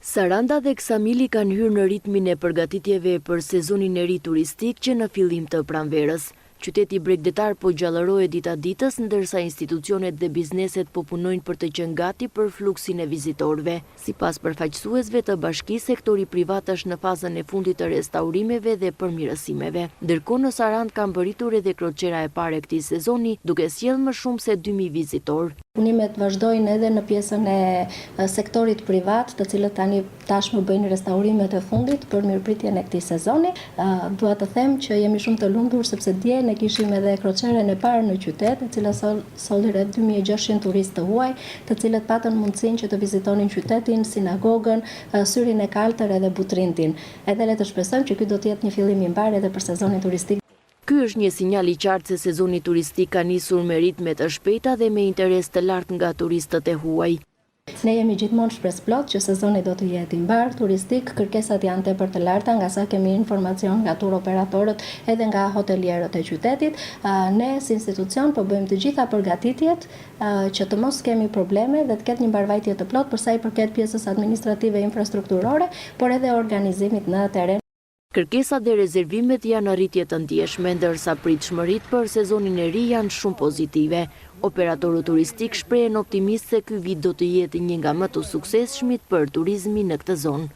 Saranda dhe Ksamili kanë hyrë në ritmin e përgatitjeve për sezonin e ri turistik që në fillim të pranverës. Qyteti bregdetar po gjallërohet dita ditës, ndërsa institucionet dhe bizneset po punojnë për të qenë gati për fluksin e vizitorëve. Sipas përfaqësuesve të bashkisë, sektori privat është në fazën e fundit të restaurimeve dhe përmirësimeve. Ndërkohë në Sarandë ka mbërritur edhe kroçera e parë e këtij sezoni, duke sjellë më shumë se 2000 vizitorë. Punimet vazhdojnë edhe në pjesën e sektorit privat, të cilët tashmë bëjnë restaurimet e fundit për mirëpritjen e këtij sezoni. Dua të them që jemi shumë të lumtur sepse dje ne kishim edhe kroçeren e parë në qytet, e cila solli rreth 2600 turistë të huaj, të cilët patën mundësinë që të vizitonin qytetin, sinagogën, syrin e kaltër edhe Butrintin. Edhe le të shpresojmë që ky do të jetë një fillim i mbar edhe për sezonin turistik. Ky është një sinjal i qartë se sezoni turistik ka nisur me ritme të shpejta dhe me interes të lartë nga turistët e huaj. Ne jemi gjithmonë shpresplot që sezoni do të jetë i mbar turistik, kërkesat janë tepër të larta, nga sa kemi informacion nga tur operatorët edhe nga hotelierët e qytetit. Ne si institucion po bëjmë të gjitha përgatitjet që të mos kemi probleme dhe të ketë një mbarvajtje të plot për sa i përket pjesës administrative infrastrukturore, por edhe organizimit në teren. Kërkesat dhe rezervimet janë në rritje të ndjeshme, ndërsa pritshmëritë për sezonin e ri janë shumë pozitive. Operatorët turistik shprehen optimist se ky vit do të jetë një nga më të suksesshmit për turizmin në këtë zonë.